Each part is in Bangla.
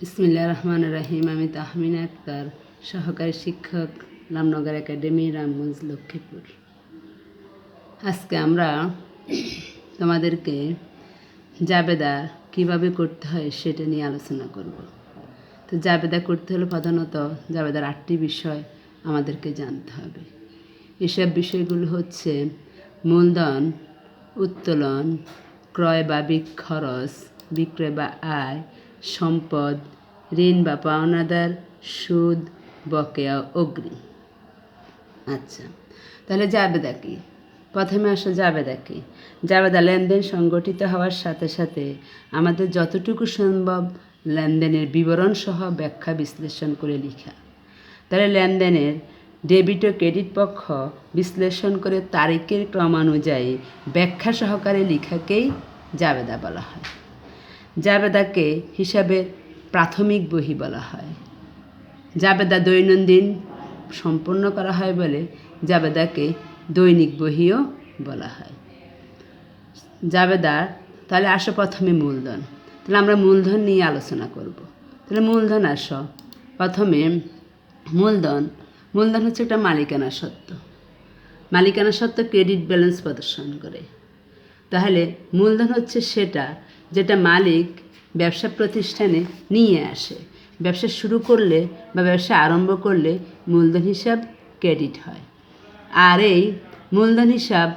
বিসমিল্লাহির রহমানির রহিম। আমি তাহমিনা আক্তার, সহকারী শিক্ষক, রামনগর একাডেমি, রামগঞ্জ, লক্ষ্মীপুর। আজকে আমরা তোমাদেরকে জাবেদা কিভাবে করতে হয় সেটা নিয়ে আলোচনা করব। তো জাবেদা করতে হলে প্রধানত জাবেদার 8টি বিষয় আমাদেরকে জানতে হবে। এসব বিষয়গুলো হচ্ছে মূলধন, উত্তোলন, ক্রয় বা খরচ, বিক্রয় বা আয়, সম্পদ, ঋণ বা পাওনাদার, সুদ, বকেয়া, অগ্রিম। আচ্ছা, তাহলে জাবেদা কি? প্রথমে আসো জাবেদা কি। জাবেদা লেনদেন সংগঠিত হওয়ার সাথে সাথে আমাদের যতটুকু সম্ভব লেনদেনের বিবরণ সহ ব্যাখ্যা বিশ্লেষণ করে লেখা। তাহলে লেনদেনের ডেবিট ও ক্রেডিট পক্ষ বিশ্লেষণ করে তারিখের ক্রমানুযায়ী ব্যাখ্যা সহকারে লেখাকেই জাবেদা বলা হয়। জাবেদাকে হিসাবের প্রাথমিক বহি বলা হয়। জাবেদা দৈনন্দিন সম্পন্ন করা হয় বলে জাবেদাকে দৈনিক বহিও বলা হয়। জাবেদার তাহলে আসো প্রথমে মূলধন। তাহলে আমরা মূলধন নিয়ে আলোচনা করব। তাহলে মূলধন আসো। প্রথমে মূলধন হচ্ছে একটা মালিকানা সত্ত্ব। মালিকানা সত্ত্ব ক্রেডিট ব্যালেন্স প্রদর্শন করে। তাহলে মূলধন হচ্ছে সেটা যেটা মালিক ব্যবসা প্রতিষ্ঠানে নিয়ে আসে। ব্যবসা শুরু করলে বা ব্যবসা আরম্ভ করলে মূলধন হিসাব ক্রেডিট হয়। আর এই মূলধন হিসাব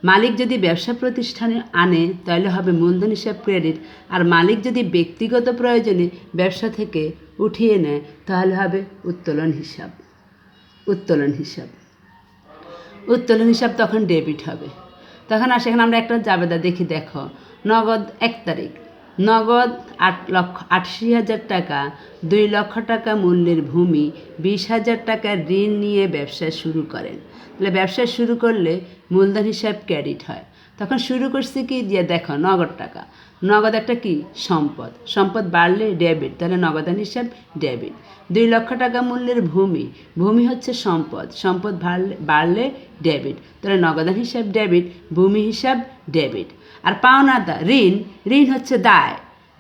মালিক যদি ব্যবসা প্রতিষ্ঠানে আনে তাহলে হবে মূলধন হিসাব ক্রেডিট। আর মালিক যদি ব্যক্তিগত প্রয়োজনে ব্যবসা থেকে উঠিয়ে নেয় তাহলে হবে উত্তোলন হিসাব। উত্তোলন হিসাব তখন ডেবিট হবে। তখন আর সেখানে আমরা একটা জাবেদা দেখি, দেখো নগদ 1 তারিখ, নগদ 8,80,000 টাকা, 2 লক্ষ টাকা মূল্যের ভূমি, 20,000 টাকার ঋণ নিয়ে ব্যবসা শুরু করেন। তাহলে ব্যবসা শুরু করলে মূলধন হিসাব ক্রেডিট হয়। তখন শুরু করছে কি দিয়ে দেখো নগদ টাকা, নগদ একটা কি সম্পদ বাড়লে ডেবিট, তাহলে নগদান হিসাব ডেবিট। 2 লক্ষ টাকা মূল্যের ভূমি হচ্ছে সম্পদ বাড়লে ডেবিট, তাহলে নগদান হিসাব ডেবিট, ভূমি হিসাব ডেবিট। আর পাওনাদার ঋণ হচ্ছে দায়,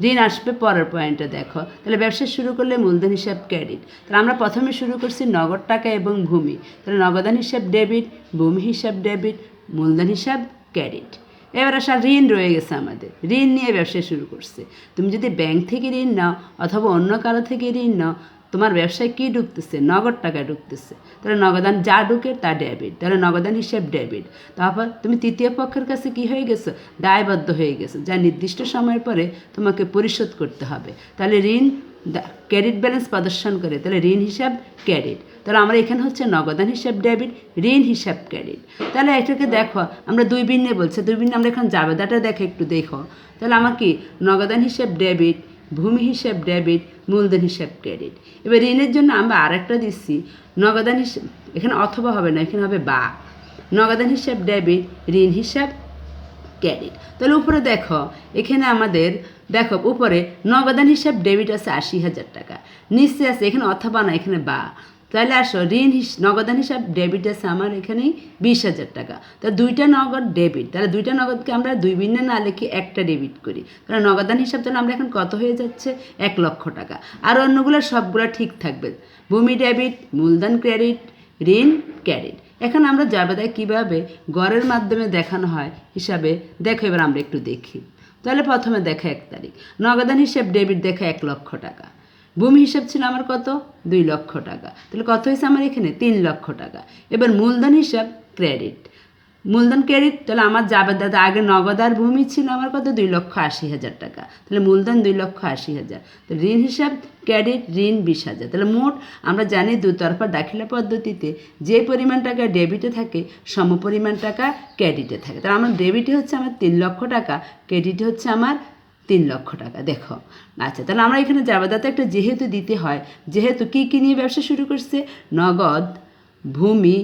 ঋণ আসবে পরের পয়েন্টে দেখো। তাহলে ব্যবসা শুরু করলে মূলধন হিসাব ক্রেডিট। তাহলে আমরা প্রথমে শুরু করছি নগদ টাকা এবং ভূমি, তাহলে নগদান হিসাব ডেবিট, ভূমি হিসাব ডেবিট, মূলধন হিসাব ক্রেডিট। এবার আসা ঋণ রয়ে গেছে আমাদের, ঋণ নিয়ে ব্যবসা শুরু করছে। তুমি যদি ব্যাংক থেকে ঋণ নাও অথবা অন্য কারো থেকে ঋণ নাও, তোমার ব্যবসায় কী ঢুকতেছে? নগদ টাকা ঢুকতেছে, তাহলে নগদান যা ঢুকে তা ডেবিট, তাহলে নগদান হিসাব ডেবিট। তারপর তুমি তৃতীয় পক্ষের কাছে কি হয়ে গেছো? দায়বদ্ধ হয়ে গেছো, যা নির্দিষ্ট সময়ের পরে তোমাকে পরিশোধ করতে হবে। তাহলে ঋণ ক্রেডিট ব্যালেন্স প্রদর্শন করে, তাহলে ঋণ হিসাব ক্রেডিট। তাহলে আমরা এখানে হচ্ছে নগদান হিসাব ডেবিট, ঋণ হিসাব ক্রেডিট। তাহলে এটাকে দেখো আমরা দুই ভিন্নে বলছে, দুই ভিন্নে আমরা এখন জাবেদাটা একটু দেখো। তাহলে আমার কি নগদান হিসাব ডেবিট, ভূমি হিসাব ডেবিট, মূলধন হিসাব ক্রেডিট। এবার ঋণের জন্য আমরা আরেকটা দিচ্ছি নগদান হিসাব, এখানে অথবা হবে না, এখানে হবে বা। নগদান হিসাব ডেবিট, ঋণ হিসাব ক্রেডিট। তাহলে উপরে দেখো, এখানে আমাদের দেখো উপরে নগদান হিসাব ডেবিট আছে 80,000 টাকা, নিচে আছে এখানে অথবা না, এখানে বা। তাহলে আসো নগদান হিসাব ডেবিট আছে আমার এখানে 20,000 টাকা। তাহলে দুইটা নগদ ডেবিট, তাহলে দুইটা নগদকে আমরা দুই ভিন্নে না লিখে একটা ডেবিট করি। তাহলে নগদান হিসাব তাহলে আমরা এখন কত হয়ে যাচ্ছে? 1 লক্ষ টাকা। আর অন্যগুলো সবগুলো ঠিক থাকবে, ভূমি ডেবিট, মূলধন ক্রেডিট, ঋণ ক্রেডিট। এখন আমরা জাবেদায় কীভাবে গড়ের মাধ্যমে দেখানো হয় হিসাবে দেখো, এবার আমরা একটু দেখি। তাহলে প্রথমে দেখা 1 তারিখ, নগদান হিসাব ডেবিট দেখা 1 লক্ষ টাকা, ভূমি হিসাব ছিল আমার কত? 2 লক্ষ টাকা, তাহলে কত হয়েছে আমার এখানে? 3 লক্ষ টাকা। এবার মূলধন হিসাব ক্রেডিট, মূলধন ক্রেডিট, তাহলে আমার জাবেদাতে আগে নগদ আর ভূমি ছিল আমার কত? 2,80,000 টাকা, তাহলে মূলধন 2,80,000। তো ঋণ হিসাব ক্রেডিট, ঋণ 20,000। তাহলে মোট আমরা জানি দুতরফা দাখিলা পদ্ধতিতে যে পরিমাণ টাকা ডেবিটে থাকে সম পরিমাণ টাকা ক্রেডিটে থাকে। তাহলে আমার ডেবিটে হচ্ছে আমার 3 লক্ষ টাকা, ক্রেডিটে হচ্ছে আমার 3 লক্ষ টাকা। দেখো আচ্ছা, তাহলে আমরা এখানে জাবেদাতে একটা যেহেতু দিতে হয়, যেহেতু কী নিয়ে ব্যবসা শুরু করছে? নগদ, ভূমি,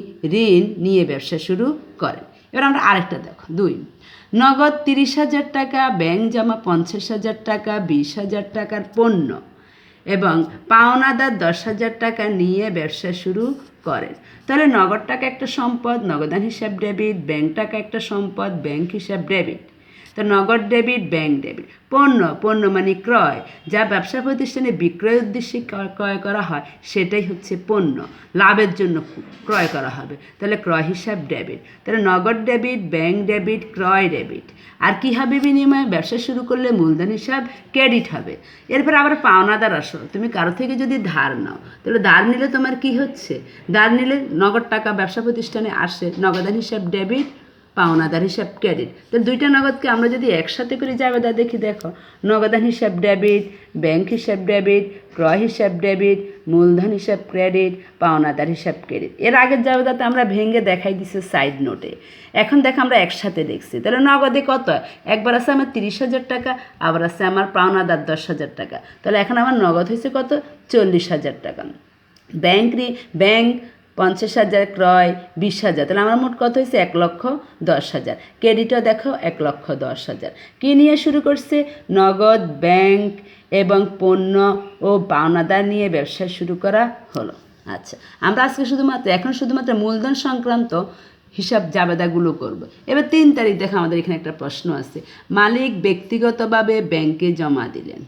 ঋণ নিয়ে ব্যবসা শুরু করেন। এবার আমরা আরেকটা দেখো, 2 নগদ 30,000 টাকা, ব্যাংক জমা 50,000 টাকা, 20,000 টাকার পণ্য এবং পাওনাদার 10,000 টাকা নিয়ে ব্যবসা শুরু করেন। তাহলে নগদ টাকা একটা সম্পদ, নগদান হিসাব ডেবিট, ব্যাংক টাকা একটা সম্পদ, ব্যাংক হিসাব ডেবিট। তো নগদ ডেবিট, ব্যাংক ডেবিট। পণ্য মানে ক্রয়, যা ব্যবসা প্রতিষ্ঠানে বিক্রয় উদ্দেশ্যে ক্রয় করা হয় সেটাই হচ্ছে পণ্য, লাভের জন্য ক্রয় করা হবে, তাহলে ক্রয় হিসাব ডেবিট। তাহলে নগদ ডেবিট, ব্যাংক ডেবিট, ক্রয় ডেবিট। আর কী হবে বিনিময়ে? ব্যবসা শুরু করলে মূলধন হিসাব ক্রেডিট হবে। এরপর আবার পাওনাদার আসো, তুমি কারো থেকে যদি ধার নাও, তাহলে ধার নিলে তোমার কি হচ্ছে? ধার নিলে নগদ টাকা ব্যবসা প্রতিষ্ঠানে আসে, নগদান হিসাব ডেবিট, পাওনাদার হিসাব ক্রেডিট। তো দুইটা নগদকে আমরা যদি একসাথে করে জাবেদা দেখি, দেখো নগদান হিসাব ডেবিট, ব্যাংক হিসাব ডেবিট, ক্রয় হিসাব ডেবিট, মূলধন হিসাব ক্রেডিট, পাওনাদার হিসাব ক্রেডিট। এর আগের জাবেদাতে আমরা ভেঙে দেখাই দিছি সাইড নোটে, এখন দেখো আমরা একসাথে দেখছি। তাহলে নগদে কত? একবার আছে আমার 30,000 টাকা, আবার আছে আমার পাওনাদার 10,000 টাকা। তাহলে এখন আমার নগদ হয়েছে কত? 40,000 টাকা। ব্যাংক 50,000, ক্রয় 20,000, তাহলে আমার মোট কত হয়েছে? 1,10,000। ক্রেডিটও দেখো 1,10,000। কী নিয়ে শুরু করছে? নগদ, ব্যাংক এবং পণ্য ও পাওনাদার নিয়ে ব্যবসা শুরু করা হলো। আচ্ছা, আমরা আজকে শুধুমাত্র মূলধন সংক্রান্ত হিসাব জাবেদাগুলো করব। এবার 3 তারিখ দেখো, আমাদের এখানে একটা প্রশ্ন আছে, মালিক ব্যক্তিগতভাবে ব্যাংকে জমা দিলেন।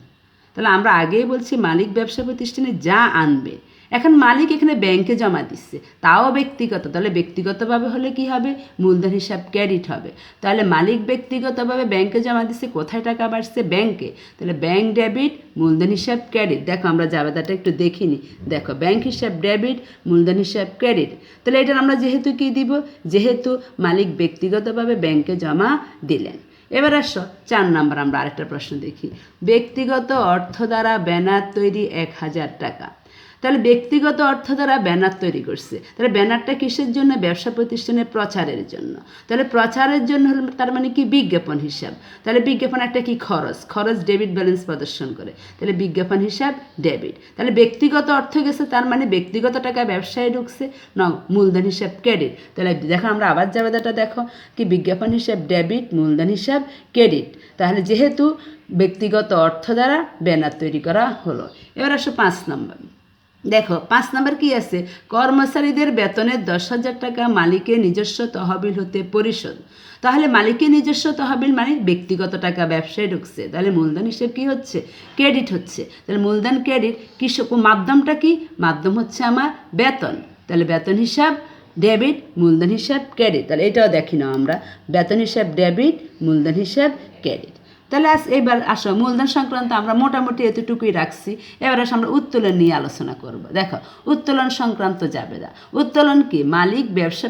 তাহলে আমরা আগেই বলছি মালিক ব্যবসা প্রতিষ্ঠানে যা আনবে, এখন মালিক এখানে ব্যাংকে জমা দিচ্ছে, তাও ব্যক্তিগত, তাহলে ব্যক্তিগতভাবে হলে কি হবে? মূলধন হিসাব ক্রেডিট হবে। তাহলে মালিক ব্যক্তিগতভাবে ব্যাংকে জমা দিচ্ছে, কোথায় টাকা বাড়ছে? ব্যাংকে, তাহলে ব্যাংক ডেবিট, মূলধন হিসাব ক্রেডিট। দেখো আমরা জাবেদাটা একটু দেখিনি, দেখো ব্যাংক হিসাব ডেবিট, মূলধন হিসাব ক্রেডিট। তাহলে এটা আমরা যেহেতু কি দিব? যেহেতু মালিক ব্যক্তিগতভাবে ব্যাংকে জমা দিলেন। এবার আসো 4 নম্বর, আমরা আরেকটা প্রশ্ন দেখি। ব্যক্তিগত অর্থ দ্বারা ব্যানার তৈরি 1,000 টাকা। তাহলে ব্যক্তিগত অর্থ দ্বারা ব্যানার তৈরি করছে, তাহলে ব্যানারটা কিসের জন্য? ব্যবসা প্রতিষ্ঠানের প্রচারের জন্য। তাহলে প্রচারের জন্য হলো তার মানে কি? বিজ্ঞাপন হিসাব। তাহলে বিজ্ঞাপন একটা কি? খরচ ডেবিট ব্যালেন্স প্রদর্শন করে, তাহলে বিজ্ঞাপন হিসাব ডেবিট। তাহলে ব্যক্তিগত অর্থ গেছে, তার মানে ব্যক্তিগত টাকা ব্যবসায় ঢুকছে, মূলধন হিসাব ক্রেডিট। তাহলে দেখো আমরা আবার জাবেদাটা দেখো কি? বিজ্ঞাপন হিসাব ডেবিট, মূলধন হিসাব ক্রেডিট। তাহলে যেহেতু ব্যক্তিগত অর্থ দ্বারা ব্যানার তৈরি করা হলো। এবার আসো 5 নম্বর, দেখো 5 নম্বর কি আছে? কর্মচারীদের বেতনের 10,000 টাকা মালিকের নিজস্ব তহবিল হতে পরিশোধ। তাহলে মালিকের নিজস্ব তহবিল মানে ব্যক্তিগত টাকা ব্যবসায় ঢুকছে, তাহলে মূলধন হিসেবে কি হচ্ছে? ক্রেডিট হচ্ছে। তাহলে মূলধন ক্রেডিট, মাধ্যমটা কি? মাধ্যম হচ্ছে আমার বেতন, তাহলে বেতন হিসাব ডেবিট, মূলধন হিসাব ক্রেডিট। তাহলে এটাও দেখি না আমরা, বেতন হিসাব ডেবিট, মূলধন হিসাব ক্রেডিট। তাহলে এবার আসো মূলধন সংক্রান্ত আমরা মোটামুটি এতটুকুই রাখছি। এবার আসো আমরা উত্তোলন নিয়ে আলোচনা করব। দেখো উত্তোলন সংক্রান্ত জাবেদা। উত্তোলন কি? মালিক ব্যবসা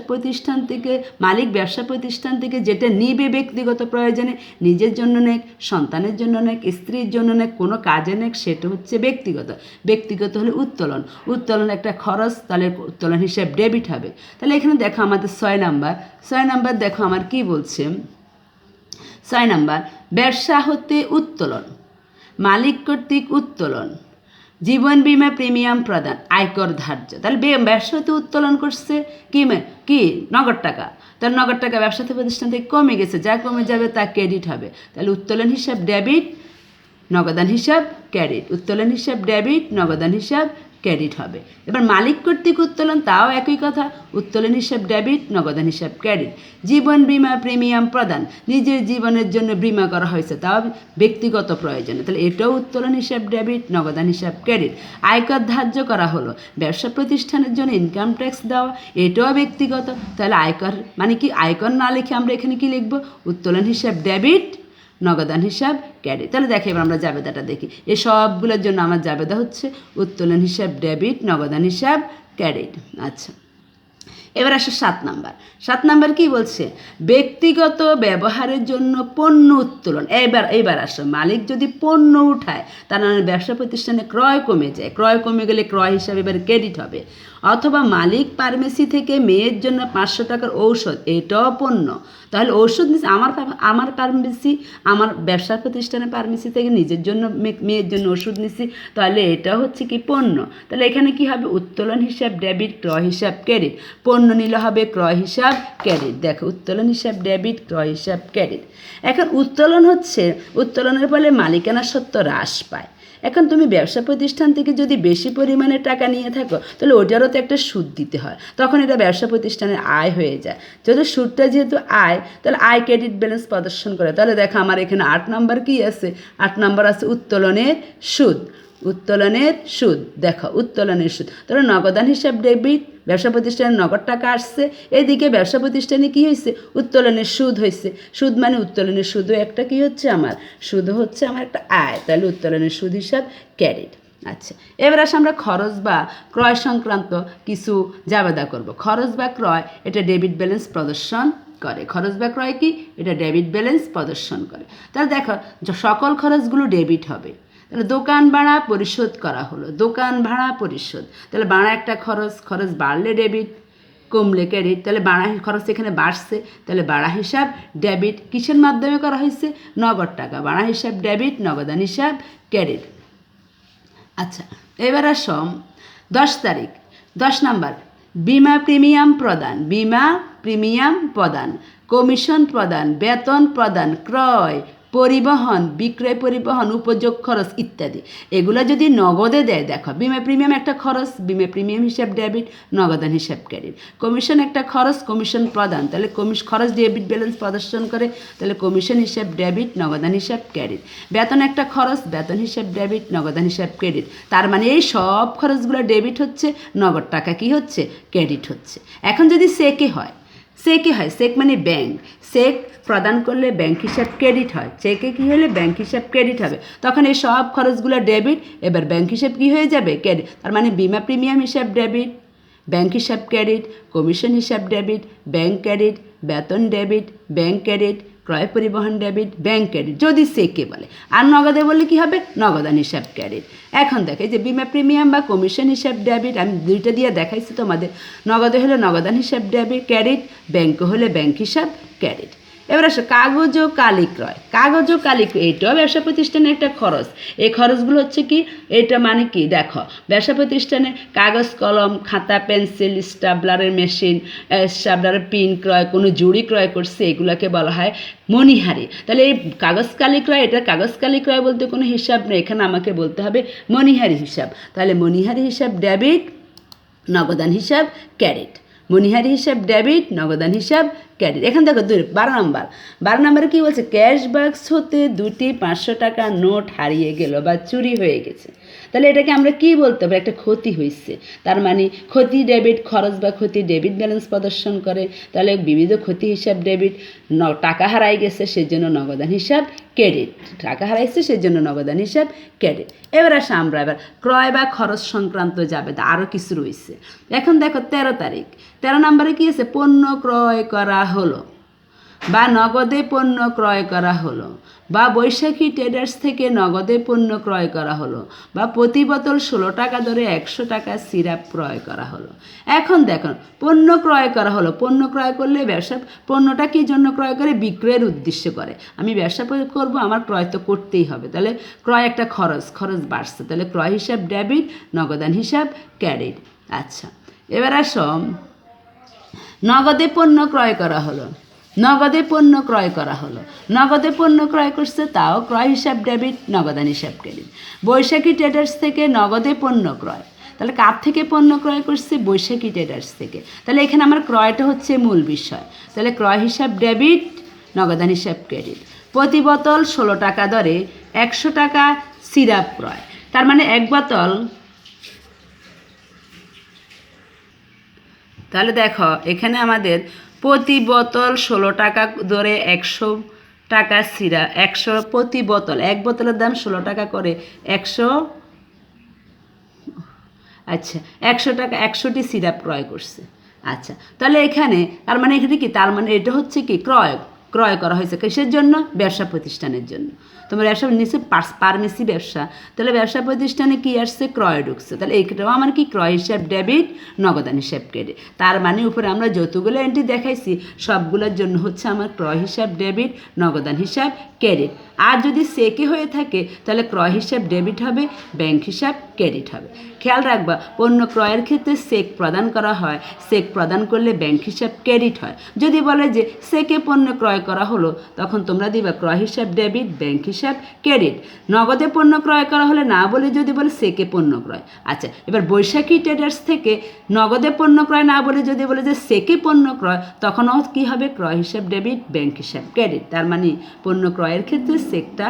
প্রতিষ্ঠান থেকে যেটা নিবে ব্যক্তিগত প্রয়োজনে, নিজের জন্য নেক, সন্তানের জন্য নেক, স্ত্রীর জন্য নেক, কোনো কাজে নেক, সেটা হচ্ছে ব্যক্তিগত হলে উত্তোলন একটা খরচ, তাহলে উত্তোলন হিসাব ডেবিট হবে। তাহলে এখানে দেখো আমাদের 6 নাম্বার দেখো আমার কি বলছে। 6 নাম্বার, ব্যবসা হতে উত্তোলন, মালিক কর্তৃক উত্তোলন, জীবন বীমা প্রিমিয়াম প্রদান, আয়কর ধার্য। তাহলে ব্যবসা হতে উত্তোলন করছে কি? নগদ টাকা। তাহলে নগদ টাকা ব্যবসা প্রতিষ্ঠান থেকে কমে গেছে, যা কমে যাবে তা ক্রেডিট হবে। তাহলে উত্তোলন হিসাব ডেবিট, নগদান হিসাব ক্রেডিট, উত্তোলন হিসাব ডেবিট, নগদান হিসাব ক্রেডিট হবে। এবার মালিক কর্তৃক উত্তোলন, তাও একই কথা, উত্তোলন হিসাব ডেবিট, নগদান হিসাব ক্রেডিট। জীবন বীমা প্রিমিয়াম প্রদান, নিজের জীবনের জন্য বীমা করা হয়েছে, তাও ব্যক্তিগত প্রয়োজনে, তাহলে এটাও উত্তোলন হিসাব ডেবিট, নগদান হিসাব ক্রেডিট। আয়কর ধার্য করা হলো, ব্যবসা প্রতিষ্ঠানের জন্য ইনকাম ট্যাক্স দেওয়া, এটাও ব্যক্তিগত, তাহলে আয়কর মানে কি? আয়কর না লিখে আমরা এখানে কি লিখব? উত্তোলন হিসাব ডেবিট, নগদান হিসাব ক্রেডিট। তাহলে দেখে এবার আমরা জাবেদাটা দেখি। এই সবগুলোর জন্য আমার জাবেদা হচ্ছে উত্তোলন হিসাব ডেবিট, নগদান হিসাব ক্রেডিট। আচ্ছা, এবার আসে 7 নাম্বার কি বলছে? ব্যক্তিগত ব্যবহারের জন্য পণ্য উত্তোলন। এইবার আসো, মালিক যদি পণ্য উঠায়, তার মানে ব্যবসা প্রতিষ্ঠানে ক্রয় কমে যায়, ক্রয় কমে গেলে ক্রয় হিসাবে এবার ক্রেডিট হবে। অথবা মালিক ফার্মেসি থেকে মেয়ের জন্য 500 টাকার ঔষধ, এটাও পণ্য। তাহলে ঔষধ নিচ্ছে আমার ফার্মেসি, আমার ব্যবসা প্রতিষ্ঠানের ফার্মেসি থেকে নিজের জন্য মেয়ের জন্য ওষুধ নিচ্ছি, তাহলে এটা হচ্ছে কি? পণ্য। তাহলে এখানে কি হবে? উত্তোলন হিসাব ডেবিট, ক্রয় হিসাব ক্রেডিট। পণ্য নিলে হবে ক্রয় হিসাব ক্রেডিট। দেখো উত্তোলন হিসাব ডেবিট, ক্রয় হিসাব ক্রেডিট। এখন উত্তোলনের ফলে মালিকানা সত্ত্ব হ্রাস পায়। এখন তুমি ব্যবসা প্রতিষ্ঠান থেকে যদি বেশি পরিমাণে টাকা নিয়ে থাকো তাহলে ওটারও তো একটা সুদ দিতে হয়, তখন এটা ব্যবসা প্রতিষ্ঠানের আয় হয়ে যায়। যদি সুদটা যেহেতু আয়, তাহলে আয় ক্রেডিট ব্যালেন্স প্রদর্শন করে। তাহলে দেখো আমার এখানে 8 নম্বর কি আছে, 8 নম্বর আছে উত্তোলনের সুদ। উত্তোলনের সুদ, দেখো উত্তোলনের সুদ, তাহলে নগদান হিসাব ডেবিট, ব্যবসা প্রতিষ্ঠানে নগদ টাকা আসছে, এদিকে ব্যবসা প্রতিষ্ঠানে কি হয়েছে, উত্তোলনের সুদ হয়েছে। সুদ মানে উত্তোলনের সুদও একটা কি হচ্ছে আমার, সুদ হচ্ছে আমার একটা আয়, তাহলে উত্তোলনের সুদ হিসাব ক্রেডিট। আচ্ছা, এবার আসে আমরা খরচ বা ক্রয় সংক্রান্ত কিছু জাবেদা করব। খরচ বা ক্রয় এটা ডেবিট ব্যালেন্স প্রদর্শন করে। খরচ বা ক্রয় কি, এটা ডেবিট ব্যালেন্স প্রদর্শন করে। তাহলে দেখো সকল খরচগুলো ডেবিট হবে। তাহলে দোকান ভাড়া পরিশোধ করা হলো, দোকান ভাড়া পরিশোধ, তাহলে ভাড়া একটা খরচ, খরচ বাড়লে ডেবিট, কমলে ক্রেডিট। তাহলে ভাড়া খরচ এখানে বাড়ছে, তাহলে ভাড়া হিসাব ডেবিট। কিসের মাধ্যমে করা হয়েছে, নগদ টাকা, ভাড়া হিসাব ডেবিট, নগদান হিসাব ক্রেডিট। আচ্ছা, এবার আসম 10 তারিখ, 10 নাম্বার বিমা প্রিমিয়াম প্রদান, বিমা প্রিমিয়াম প্রদান, কমিশন প্রদান, বেতন প্রদান, ক্রয়, পরিবহন, বিক্রয় পরিবহন, উপযোগ খরচ ইত্যাদি। এগুলো যদি নগদে দেয়, দেখো বিমা প্রিমিয়াম একটা খরচ, বিমা প্রিমিয়াম হিসাব ডেবিট, নগদান হিসাব ক্রেডিট। কমিশন একটা খরচ, কমিশন প্রদান, তাহলে খরচ ডেবিট ব্যালেন্স প্রদর্শন করে, তাহলে কমিশন হিসাব ডেবিট, নগদান হিসাব ক্রেডিট। বেতন একটা খরচ, বেতন হিসাব ডেবিট, নগদান হিসাব ক্রেডিট। তার মানে এই সব খরচগুলো ডেবিট হচ্ছে, নগদ টাকা কি হচ্ছে, ক্রেডিট হচ্ছে। এখন যদি চেকে হয়, চেকে হয়, চেক মানে ব্যাংক, চেক প্রদান করলে ব্যাংক হিসাব ক্রেডিট হয়, চেকে কী হলে ব্যাংক হিসাব ক্রেডিট হবে, তখন এই সব খরচগুলো ডেবিট, এবার ব্যাংক হিসাব কী হয়ে যাবে, ক্রেডিট। তার মানে বিমা প্রিমিয়াম হিসাব ডেবিট, ব্যাংক হিসাব ক্রেডিট, কমিশন হিসাব ডেবিট, ব্যাংক ক্রেডিট, বেতন ডেবিট, ব্যাংক ক্রেডিট, ক্রয় পরিবহন ডেবিট, ব্যাংক ক্রেডিট যদি চেকে বলে। আর নগদে বললে কী হবে, নগদান হিসাব ক্রেডিট। এখন দেখে যে বিমা প্রিমিয়াম বা কমিশন হিসাব ডেবিট, আমি দুইটা দিয়ে দেখাইছি তোমাদের। নগদে হলে নগদান হিসাব ডেবিট ক্রেডিট, ব্যাংকে হলে ব্যাংক হিসাব ক্রেডিট। এবার আসো কাগজ ও কালি ক্রয়, কাগজ ও কালি ক্রয় এটাও ব্যবসা প্রতিষ্ঠানের একটা খরচ। এই খরচগুলো হচ্ছে কি, এটা মানে কি, দেখো ব্যবসা প্রতিষ্ঠানে কাগজ কলম, খাতা, পেন্সিল, স্টাবলারের মেশিন, স্টাবলারের পিন ক্রয়, কোনো জুড়ি ক্রয় করছে, এগুলোকে বলা হয় মণিহারি। তাহলে এই কাগজ কালি ক্রয়, এটা কাগজ কালি ক্রয় বলতে কোনো হিসাব নেই, এখানে আমাকে বলতে হবে মণিহারি হিসাব। তাহলে মণিহারি হিসাব ডেবিট, নগদান হিসাব ক্রেডিট, মণিহারি হিসাব ডেবিট, নগদান হিসাব ক্রেডিট। এখন দেখো 12 নম্বর, 12 নম্বরে কী বলছে, ক্যাশ বাক্স হতে 2টি 500 টাকা নোট হারিয়ে গেল বা চুরি হয়ে গেছে। তাহলে এটাকে আমরা কি বলতে পারি, একটা ক্ষতি হয়েছে। তার মানে ক্ষতি ডেবিট, খরচ বা ক্ষতি ডেবিট ব্যালেন্স প্রদর্শন করে। তাহলে বিবিধ ক্ষতি হিসাব ডেবিট, টাকা হারাই গেছে সেজন্য নগদান হিসাব ক্রেডিট, টাকা হারাইছে সেজন্য নগদান হিসাব ক্রেডিট। এবার আসে আমরা এবার ক্রয় বা খরচ সংক্রান্ত যাবে, আরও কিছু রয়েছে। এখন দেখো 13 তারিখ, 13 নম্বরে কী আছে, পণ্য ক্রয় করা হলো বা নগদে পণ্য ক্রয় করা হলো, বা বৈশাখী ট্রেডার্স থেকে নগদে পণ্য ক্রয় করা হলো, বা প্রতি বোতল 16 টাকা ধরে 100 টাকা সিরাপ ক্রয় করা হলো। এখন দেখুন পণ্য ক্রয় করা হলো, পণ্য ক্রয় করলে ব্যবসা পণ্যটা কী জন্য ক্রয় করে, বিক্রয়ের উদ্দেশ্যে করে। আমি ব্যবসা করব, আমার ক্রয় তো করতেই হবে, তাহলে ক্রয় একটা খরচ, খরচ বাড়ছে, তাহলে ক্রয় হিসাব ডেবিট, নগদান হিসাব ক্রেডিট। আচ্ছা, এবার আসো নগদে পণ্য ক্রয় করা হলো, নগদে পণ্য ক্রয় করা হলো, নগদে পণ্য ক্রয় করছে, তাও ক্রয় হিসাব ডেবিট, নগদান হিসাব ক্রেডিট। বৈশাখী ট্রেডার্স থেকে নগদে পণ্য ক্রয়, তাহলে কার থেকে পণ্য ক্রয় করছে, বৈশাখী ট্রেডার্স থেকে। তাহলে এখানে আমার ক্রয়টা হচ্ছে মূল বিষয়, তাহলে ক্রয় হিসাব ডেবিট, নগদান হিসাব ক্রেডিট। প্রতি বোতল 16 টাকা দরে 100 টাকা সিরাপ ক্রয়, তার মানে এক বোতল, তাহলে দেখো এখানে আমাদের প্রতি বোতল 16 টাকা ধরে 100 টাকা সিরাপ, 100 প্রতি বোতল, এক বোতলের দাম 16 টাকা করে 100, আচ্ছা 100 টাকা 100টি সিরাপ ক্রয় করছে। আচ্ছা, তাহলে এখানে তার মানে এখানে কি, তার মানে এটা হচ্ছে কি ক্রয় করা হয়েছে কিসের জন্য, ব্যবসা প্রতিষ্ঠানের জন্য। তোমার ব্যবসা নিচে পারমিসি ব্যবসা, তাহলে ব্যবসা প্রতিষ্ঠানে কি আসছে, ক্রয় ঢুকছে, তাহলে এইটাও আমার কি ক্রয় হিসাব ডেবিট, নগদান হিসাব ক্রেডিট। তার মানে উপরে আমরা যতগুলো এন্ট্রি দেখাইছি সবগুলোর জন্য হচ্ছে আমার ক্রয় হিসাব ডেবিট, নগদান হিসাব ক্রেডিট। আর যদি চেকে হয়ে থাকে তাহলে ক্রয় হিসাব ডেবিট হবে, ব্যাংক হিসাব ক্রেডিট হবে। খেয়াল রাখবা, পণ্য ক্রয়ের ক্ষেত্রে চেক প্রদান করা হয়, চেক প্রদান করলে ব্যাংক হিসাব ক্রেডিট হয়। যদি বলে যে চেকে পণ্য ক্রয় করা হলো তখন তোমরা দিবা ক্রয় হিসাব ডেবিট, ব্যাংক হিসাব ক্রেডিট। নগদে পণ্য ক্রয় করা হলে না বলে যদি বলে সেকে পণ্য ক্রয়। আচ্ছা, এবার বৈশাখী ট্রেডার্স থেকে নগদে পণ্য ক্রয় না বলে যদি বলে যে সেকে পণ্য ক্রয়, তখনও কী হবে? ক্রয় হিসাব ডেবিট, ব্যাংক হিসাব ক্রেডিট। তার মানে পণ্য ক্রয়ের ক্ষেত্রে সেকটা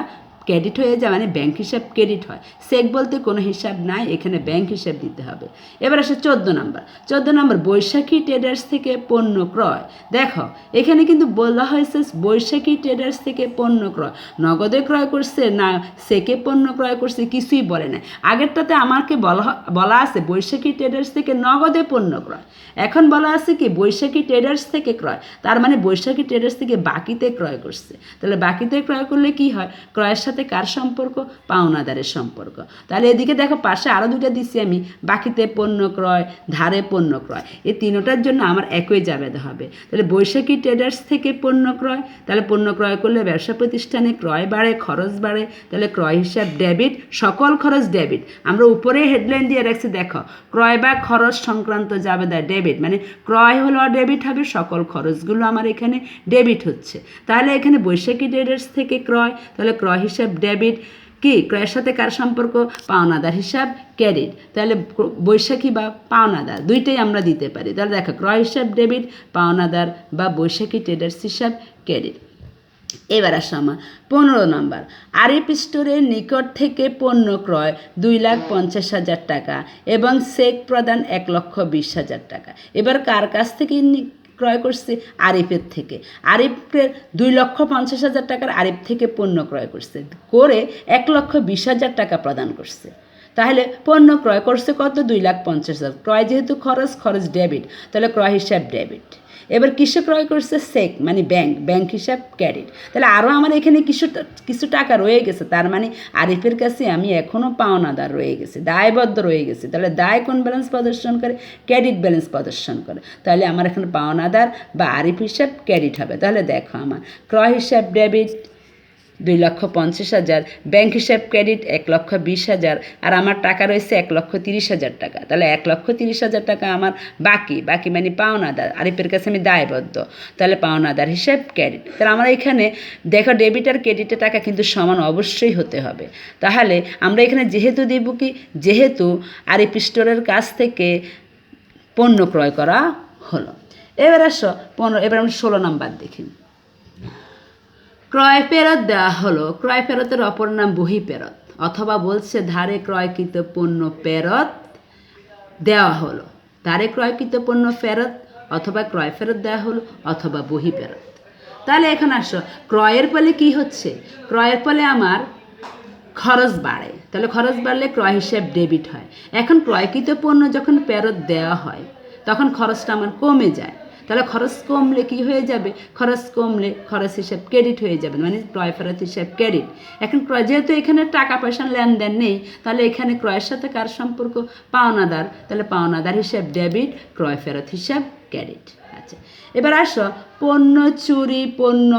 ক্রেডিট হয়ে যায়, মানে ব্যাংক হিসাব ক্রেডিট হয়। চেক বলতে কোনো হিসাব নাই, এখানে ব্যাংক হিসাব দিতে হবে। এবার আসে 14 নম্বর। 14 নম্বর বৈশাখী ট্রেডার্স থেকে পণ্য ক্রয়। দেখো এখানে কিন্তু বলা হয়েছে বৈশাখী ট্রেডার্স থেকে পণ্য ক্রয়, নগদে ক্রয় করছে না চেকে পণ্য ক্রয় করছে কিছুই বলে না। আগেরটাতে আমাকে বলা আছে বৈশাখী ট্রেডার্স থেকে নগদে পণ্য ক্রয়, এখন বলা আছে কি বৈশাখী ট্রেডার্স থেকে ক্রয়। তার মানে বৈশাখী ট্রেডার্স থেকে বাকিতে ক্রয় করছে। তাহলে বাকিতে ক্রয় করলে কি হয়? ক্রয়ের সাথে কার সম্পর্ক? পাওনাদারের সম্পর্ক। তাহলে এদিকে দেখো পাশে আরও দুটো দিচ্ছি আমি, বাকিতে পণ্য ক্রয়, ধারে পণ্য ক্রয়। এই তিনটার জন্য আমার একই জাবেদা হবে। তাহলে বৈশাখী ট্রেডার্স থেকে পণ্য ক্রয়, তাহলে পণ্য ক্রয় করলে ব্যবসা প্রতিষ্ঠানে ক্রয় বাড়ে, খরচ বাড়ে, তাহলে ক্রয় হিসাব ডেবিট, সকল খরচ ডেবিট। আমরা উপরে হেডলাইন দিয়ে রাখছি, দেখো ক্রয় বা খরচ সংক্রান্ত জাবেদা ডেবিট, মানে ক্রয় হলো ডেবিট হবে, সকল খরচগুলো আমার এখানে ডেবিট হচ্ছে। তাহলে এখানে বৈশাখী ট্রেডার্স থেকে ক্রয়, তাহলে ক্রয় হিসাব ডেবিট, কি ক্রয়ের সাথে কার সম্পর্ক? পাওনাদার হিসাব ক্রেডিট। তাহলে বৈশাখী বা পাওনাদার দুইটাই আমরা দিতে পারি। তাহলে দেখো ক্রয় হিসাব ডেবিট, পাওনাদার বা বৈশাখী ট্রেডার্স হিসাব ক্রেডিট। এবার আসো আমার 15 নম্বর। আরিফ স্টোরের নিকট থেকে পণ্য ক্রয় 2,50,000 টাকা এবং চেক প্রদান 1,20,000 টাকা। এবার কার কাছ থেকে ক্রয় করছে? আরিফের থেকে। আরিফের 2,50,000 টাকার আরিফ থেকে পণ্য ক্রয় করছে, করে 1,20,000 টাকা প্রদান করছে। তাহলে পণ্য ক্রয় করছে কত? 2,50,000। ক্রয় যেহেতু খরচ, খরচ ডেবিট, তাহলে ক্রয় হিসাব ডেবিট। এবার কিসে ক্রয় করছে? চেক, মানে ব্যাংক হিসাব ক্রেডিট। তাহলে আরও আমার এখানে কিছু টাকা রয়ে গেছে, তার মানে আরিফের কাছে আমি এখনও পাওনাদার রয়ে গেছি, দায়বদ্ধ রয়ে গেছি। তাহলে দায় কোন ব্যালেন্স প্রদর্শন করে? ক্রেডিট ব্যালেন্স প্রদর্শন করে। তাহলে আমার এখানে পাওনাদার বা আরিফ হিসাব ক্রেডিট হবে। তাহলে দেখো আমার ক্রয় হিসাব ডেবিট 2,50,000, ব্যাংক হিসাব ক্রেডিট 1,20,000, আর আমার টাকা রয়েছে 1,30,000 টাকা। তাহলে 1,30,000 টাকা আমার বাকি মানে পাওনাদার, আরিফের কাছে আমি দায়বদ্ধ, তাহলে পাওনাদার হিসাব ক্রেডিট। তাহলে আমার এখানে দেখো ডেবিট আর ক্রেডিটের টাকা কিন্তু সমান অবশ্যই হতে হবে। তাহলে আমরা এখানে যেহেতু দিব কি, যেহেতু আরিফ স্টোরের কাছ থেকে পণ্য ক্রয় করা হলো। এবার আসো এবার আমরা 16 নম্বর দেখি। ক্রয় ফেরত দেওয়া হলো। ক্রয় ফেরতের অপর নাম বহি ফেরত, অথবা বলছে ধারে ক্রয়কৃত পণ্য ফেরত দেওয়া হলো। ধারে ক্রয়কৃত পণ্য ফেরত, অথবা ক্রয় ফেরত দেওয়া হলো, অথবা বহি ফেরত। তাহলে এখন আসো ক্রয়ের ফলে কি হচ্ছে? ক্রয়ের ফলে আমার খরচ বাড়ে, তাহলে খরচ বাড়লে ক্রয় হিসাব ডেবিট হয়। এখন ক্রয়কৃত পণ্য যখন ফেরত দেওয়া হয় তখন খরচটা আমার কমে যায়। তাহলে খরচ কমলে কি হয়ে যাবে? খরচ কমলে খরচ হিসাব ক্রেডিট হয়ে যাবে, মানে ক্রয় ফেরত হিসাব ক্রেডিট। এখন যেহেতু এখানে টাকা পয়সা লেনদেন নেই, তাহলে এখানে ক্রয়ের সাথে কার সম্পর্ক? পাওনাদার, তাহলে পাওনাদার হিসাব ডেবিট, ক্রয় ফেরত হিসাব ক্রেডিট। আচ্ছা, এবার আসো পণ্য চুরি, পণ্য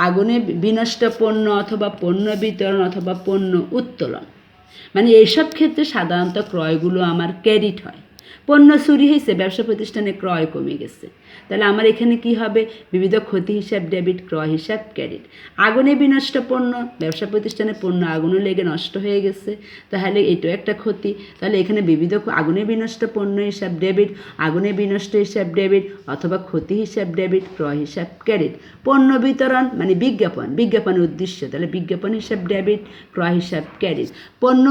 আগুনে বিনষ্ট পণ্য, অথবা পণ্য বিতরণ, অথবা পণ্য উত্তোলন, মানে এইসব ক্ষেত্রে সাধারণত ক্রয়গুলো আমার ক্রেডিট হয়। পণ্য চুরি হয়েছে, ব্যবসা প্রতিষ্ঠানে ক্রয় কমে গেছে, তাহলে আমার এখানে কি হবে? বিবিধ ক্ষতি হিসাব ডেবিট, ক্রয় হিসাব ক্রেডিট। আগুনে বিনষ্ট পণ্য, ব্যবসা প্রতিষ্ঠানে পণ্য আগুনে লেগে নষ্ট হয়ে গেছে, তাহলে এটাও একটা ক্ষতি। তাহলে এখানে বিবিধ আগুনে বিনষ্ট পণ্য হিসাব ডেবিট, আগুনে বিনষ্ট হিসাব ডেবিট, অথবা ক্ষতি হিসাব ডেবিট, ক্রয় হিসাব ক্রেডিট। পণ্য বিতরণ মানে বিজ্ঞাপনের উদ্দেশ্য, তাহলে বিজ্ঞাপন হিসাব ডেবিট, ক্রয় হিসাব ক্রেডিট। পণ্য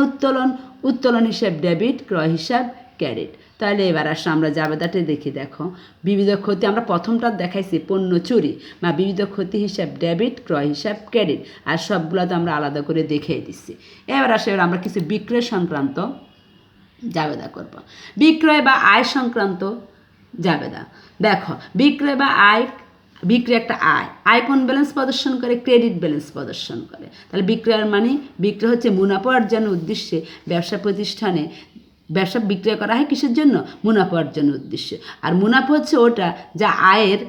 উত্তোলন হিসাব ডেবিট, ক্রয় হিসাব ক্রেডিট। তাহলে এবার আসো আমরা জাবেদাটা দেখি। দেখো বিবিধ ক্ষতি, আমরা প্রথমটা দেখাইছি পণ্য চুরি বা বিবিধ ক্ষতি হিসাব ডেবিট, ক্রয় হিসাব ক্রেডিট, আর সবগুলো তো আমরা আলাদা করে দেখিয়ে দিচ্ছি। এবার আমরা কিছু বিক্রয় সংক্রান্ত জাবেদা করব। বিক্রয় বা আয় সংক্রান্ত জাবেদা। দেখো বিক্রয় বা আয়, বিক্রয় একটা আয় কোন ব্যালেন্স প্রদর্শন করে? ক্রেডিট ব্যালেন্স প্রদর্শন করে। তাহলে বিক্রয়ের মানে বিক্রয় হচ্ছে মুনাফা অর্জনের উদ্দেশ্যে ব্যবসা প্রতিষ্ঠানে ব্যবসা বিক্রয় করা হয় কিসের জন্য? মুনাফা অর্জনের উদ্দেশ্যে। আর মুনাফা হচ্ছে ওটা যা আয়ের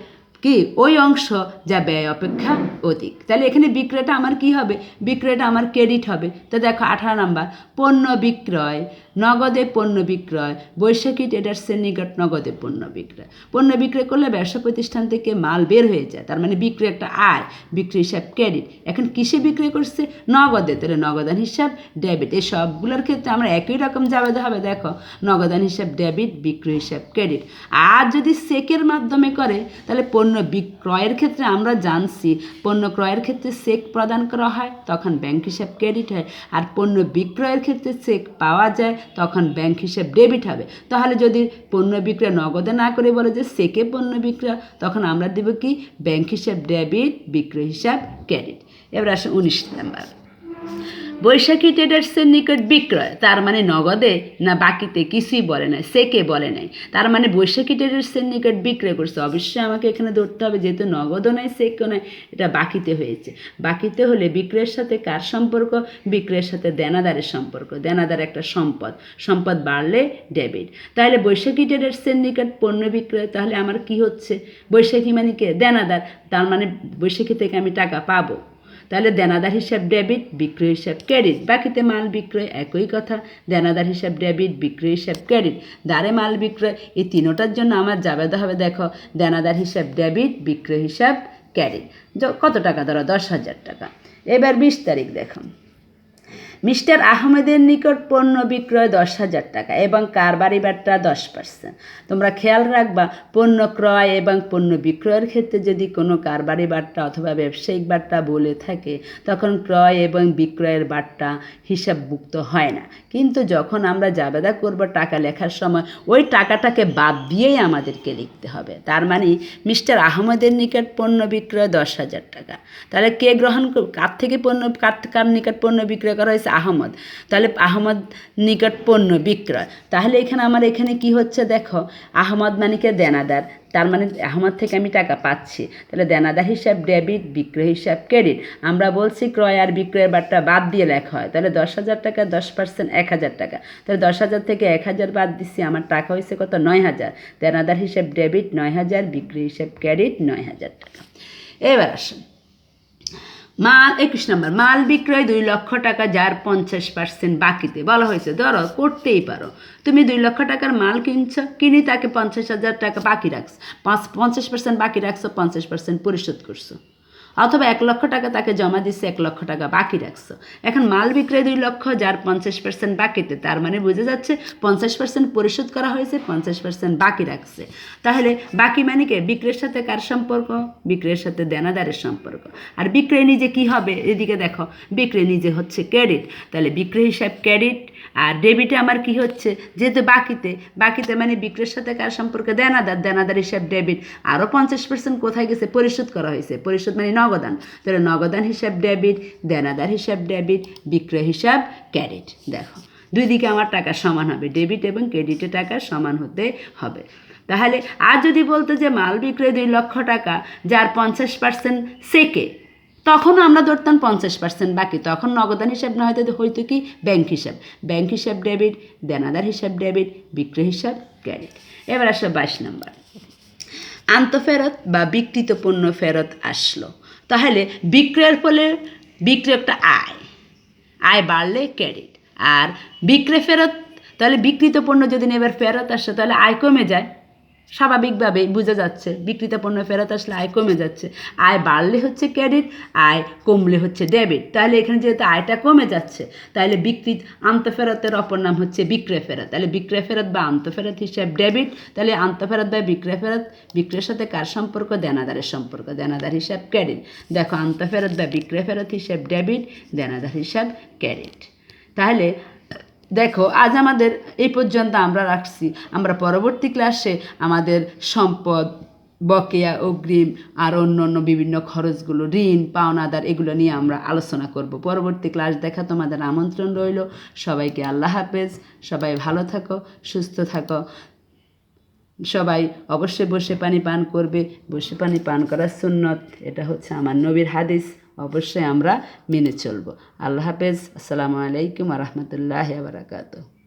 কি ওই অংশ যা ব্যয় অপেক্ষা অধিক। তাহলে এখানে বিক্রয়টা আমার কি হবে? বিক্রয়টা আমার ক্রেডিট হবে। তো দেখো 18 নাম্বার, পণ্য বিক্রয়, নগদে পণ্য বিক্রয়, বৈশাখী ট্রেডার্সের নিকট নগদে পণ্য বিক্রয়। পণ্য বিক্রয় করলে ব্যবসা প্রতিষ্ঠান থেকে মাল বের হয়ে যায়, তার মানে বিক্রয় একটা আয়, বিক্রয় হিসাব ক্রেডিট। এখন কিসে বিক্রয় করছে? নগদে, তাহলে নগদান হিসাব ডেবিট। এই সবগুলোর ক্ষেত্রে আমরা একই রকম যাবে হবে। দেখো নগদান হিসাব ডেবিট, বিক্রয় হিসাব ক্রেডিট। আর যদি চেকের মাধ্যমে করে তাহলে পণ্য বিক্রয়ের ক্ষেত্রে আমরা জানছি পণ্য ক্রয়ের ক্ষেত্রে চেক প্রদান করা হয়, তখন ব্যাংক হিসাব ক্রেডিট হয়। আর পণ্য বিক্রয়ের ক্ষেত্রে চেক পাওয়া যায়, তখন ব্যাংক হিসাব ডেবিট হবে। তাহলে যদি পণ্য বিক্রয় নগদে না করে বলে যে চেকে পণ্য বিক্রয়, তখন আমরা দেব কি? ব্যাংক হিসাব ডেবিট, বিক্রয় হিসাব ক্রেডিট। এবার আসে 19 নাম্বার, বৈশাখী ট্রেডার্সের নিকট বিক্রয়, তার মানে নগদে না বাকিতে, কিছুই বলে নাই, চেকে বলে নাই। তার মানে বৈশাখী ট্রেডার্সের নিকট বিক্রয় করছে। অবশ্যই আমাকে এখানে ধরতে হবে, যেহেতু নগদও নাই চেকও নাই, এটা বাকিতে হয়েছে। বাকিতে হলে বিক্রয়ের সাথে কার সম্পর্ক? বিক্রয়ের সাথে দেনাদারের সম্পর্ক। দেনাদার একটা সম্পদ, সম্পদ বাড়লে ডেবিট। তাহলে বৈশাখী ট্রেডার্সের নিকট পণ্য বিক্রয়, তাহলে আমার কি হচ্ছে? বৈশাখী মানে কে? দেনাদার, তার মানে বৈশাখী থেকে আমি টাকা পাবো। তাহলে দেনাদার হিসাব ডেবিট, বিক্রয় হিসাব ক্রেডিট। বাকিতে মাল বিক্রয়, একই কথা, দেনাদার হিসাব ডেবিট, বিক্রয় হিসাব ক্রেডিট। দারে মাল বিক্রয়, এই তিনোটার জন্য আমার যাবে হবে। দেখো দেনাদার হিসাব ডেবিট, বিক্রয় হিসাব ক্রেডিট। কত টাকা? ধরো 10,000 টাকা। এবার 20 তারিখ দেখো, মিস্টার আহমেদের নিকট পণ্য বিক্রয় 10,000 টাকা এবং কারবারি বাট্টা 10%। তোমরা খেয়াল রাখবা, পণ্য ক্রয় এবং পণ্য বিক্রয়ের ক্ষেত্রে যদি কোনো কারবারি বাট্টা অথবা ব্যবসায়িক বাট্টা বলে থাকে, তখন ক্রয় এবং বিক্রয়ের বাট্টা হিসাবভুক্ত হয় না। কিন্তু যখন আমরা জাবেদা করব টাকা লেখার সময়, ওই টাকাটাকে বাদ দিয়েই আমাদেরকে লিখতে হবে। তার মানে মিস্টার আহমেদের নিকট পণ্য বিক্রয় 10,000 টাকা। তাহলে কে গ্রহণ, কার থেকে পণ্য, কার নিকট পণ্য বিক্রয় করা হয়েছে? আহমদ। তাহলে আহমদ নিকট পণ্য বিক্রয়। তাহলে এখানে আমার এখানে কি হচ্ছে? দেখো আহমদ মানে কে? দেনাদার, তার মানে আহমদ থেকে আমি টাকা পাচ্ছি। তাহলে দেনাদার হিসাব ডেবিট, বিক্রয় হিসাব ক্রেডিট। আমরা বলছি ক্রয় আর বিক্রয়ের বাট্টা বাদ দিয়ে লেখা হয়। তাহলে 10,000 টাকা, 10% 1,000 টাকা। তাহলে 10,000 থেকে 1,000 বাদ দিচ্ছি, আমার টাকা হয়েছে কত? 9,000। দেনাদার হিসাব ডেবিট 9,000, বিক্রয় হিসাব ক্রেডিট 9,000 টাকা। এবার আসুন মাল 21 নম্বর, মাল বিক্রয় 2 লক্ষ টাকা, যার 50% বাকিতে। বলা হয়েছে ধরো করতেই পারো, তুমি 2 লক্ষ টাকার মাল কিনি তাকে 50,000 টাকা বাকি রাখছো, 50% বাকি রাখছো, 50% পরিশোধ করছো। অথবা 1 লক্ষ টাকা তাকে জমা দিচ্ছে, 1 লক্ষ টাকা বাকি রাখছো। এখন মাল বিক্রয় 2 লক্ষ, যার 50% বাকিতে, তার মানে বোঝা যাচ্ছে 50% পরিশোধ করা হয়েছে, 50% বাকি রাখছে। তাহলে বাকি মানে কে? বিক্রয়ের সাথে কার সম্পর্ক? বিক্রয়ের সাথে দেনাদারের সম্পর্ক। আর বিক্রয় নিজে কি হবে? এদিকে দেখো, বিক্রয় নিজে হচ্ছে ক্রেডিট। তাহলে বিক্রয় হিসাব ক্রেডিট। আর ডেবিটে আমার কি হচ্ছে? যেহেতু বাকিতে মানে বিক্রয়ের সাথে কার সম্পর্ক? দেনাদার, দেনাদার হিসাব ডেবিট। আরও 50% কোথায় গেছে? পরিশোধ করা হয়েছে। পরিশোধ মানে নগদান, তাহলে নগদান হিসাব ডেবিট, দেনাদার হিসাব ডেবিট, বিক্রয় হিসাব ক্রেডিট। দেখো দুই দিকে আমার টাকা সমান হবে, ডেবিট এবং ক্রেডিটে টাকা সমান হতে হবে। তাহলে আর যদি বলতো যে মাল বিক্রয় 2 লক্ষ টাকা, যার 50% চেকে, তখনও আমরা ধরতাম 50% বাকি, তখন নগদান হিসাব না হয়তো কি? ব্যাংক হিসাব। ব্যাংক হিসাব ডেবিট, দেনাদার হিসাব ডেবিট, বিক্রয় হিসাব ক্রেডিট। এবার আসলে 22 নম্বর, আন্তঃফেরত বা বিক্রিত পণ্য ফেরত আসলো। তাহলে বিক্রয়ের ফলে বিক্রয় একটা আয় বাড়লে ক্রেডিট। আর বিক্রয় ফেরত, তাহলে বিক্রিত পণ্য যদি এবার ফেরত আসে, তাহলে আয় কমে যায়। স্বাভাবিকভাবেই বোঝা যাচ্ছে, বিক্রিত পণ্য ফেরত আসলে আয় কমে যাচ্ছে। আয় বাড়লে হচ্ছে ক্রেডিট, আয় কমলে হচ্ছে ডেবিট। তাহলে এখানে যেহেতু আয়টা কমে যাচ্ছে, তাহলে আন্তঃফেরতের অপর নাম হচ্ছে বিক্রয় ফেরত। তাহলে বিক্রয় ফেরত বা আন্তঃফেরত হিসাব ডেবিট। তাহলে আন্তঃফেরত বা বিক্রয় ফেরত, বিক্রয়ের সাথে কার সম্পর্ক? দেনাদারের সম্পর্ক, দেনাদার হিসাব ক্রেডিট। দেখো আন্তঃফেরত বা বিক্রয় ফেরত হিসাব ডেবিট, দেনাদার হিসাব ক্রেডিট। তাহলে দেখো আজ আমাদের এই পর্যন্ত আমরা রাখছি। আমরা পরবর্তী ক্লাসে আমাদের সম্পদ, বকেয়া, অগ্রিম আর অন্য বিভিন্ন খরচগুলো, ঋণ, পাওনাদার, এগুলো নিয়ে আমরা আলোচনা করব। পরবর্তী ক্লাস দেখা তোমাদের আমন্ত্রণ রইল। সবাইকে আল্লাহ হাফেজ। সবাই ভালো থাকো, সুস্থ থাকো। সবাই অবশ্যই বসে পানি পান করবে। বসে পানি পান করার সুন্নত, এটা হচ্ছে আমার নবীর হাদিস, অবশ্যই আমরা মেনে চলব। আল্লাহ হাফেজ। আসসালামু আলাইকুম ওয়া রাহমাতুল্লাহি ওয়া বারাকাতুহু।